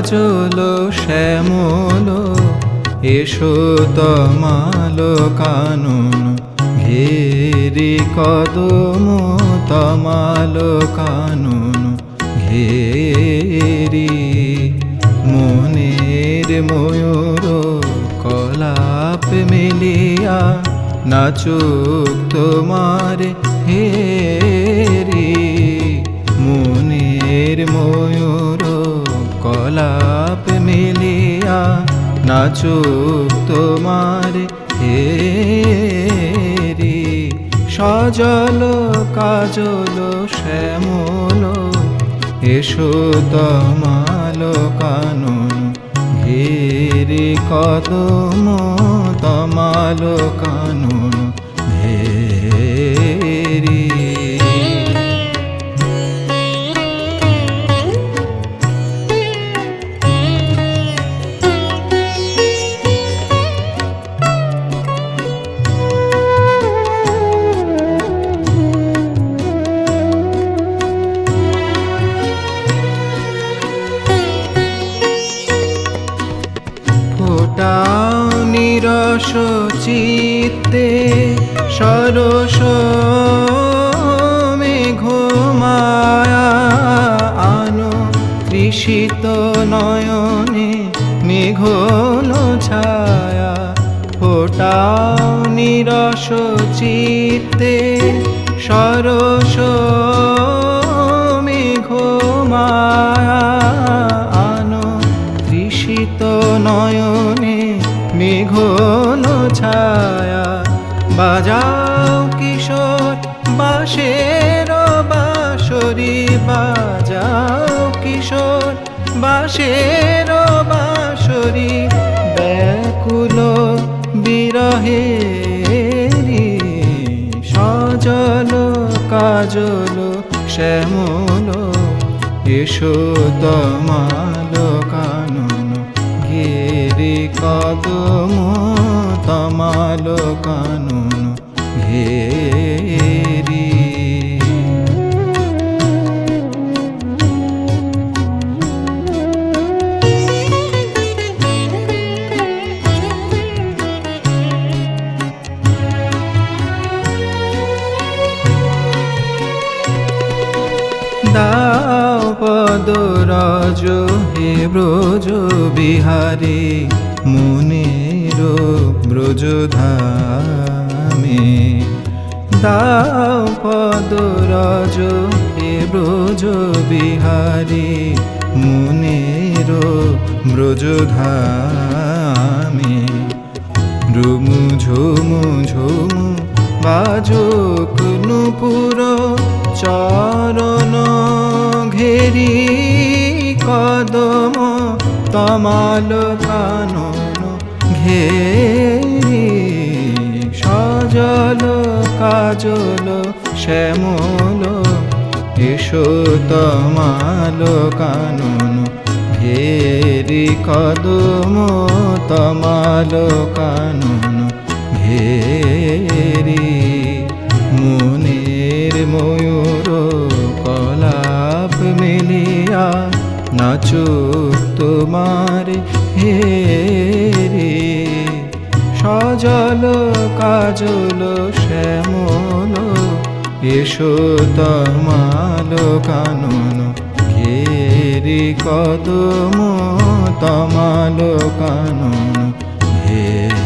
কাজল শ্যামল এসো তমাল কানন ঘেরি কদম তমাল কানন ঘেরি মনের ময়ূর কলাপ মেলিয়া নাচুক তোমার হেরি মনের ময়ূর কলাপ মেলিয়া নাচুক তোমার হেরি সজল কাজল শ্যামল এসো তমাল কানন ঘেরি কদম তমাল কানন ঘেরি নিরস চিত্তে সরস মেঘমায়া আনো তৃষিত নয়নে মেঘল ছায়া ফোটাও নিরস চিত্তে সরস মেঘমায়া আনো তৃষিত নয়নে মেঘল ছায়া বাজাও কিশোর বাঁশের বাঁশরি বাজাও কিশোর বাঁশের বাঁশরি ব্যাকুল বিরহেরি সজল কাজল শ্যামল এসো তমাল কানন ঘেরি কদম তমাল কানন ঘেরি দাও পদরজ হে ব্রজ বিহারী মুনির ব্রজধামে দাও পদরজ হে ব্রজ বিহারী মুনির ব্রজধামে রুমু ঝুমু ঝুমু বাজুক নূপুর চরণ ঘেরি কদম তমাল কানন ঘেরি সজল কাজল শ্যামল এসো তমাল কানন ঘেরি কদম তমাল কানন ঘেরি মনের ময়ূর কলাপ মেলিয়া নাচুক তোমার হেরি সজল কাজল শ্যামল এসো তমাল কানন ঘেরি কদম তমাল কানন ঘেরি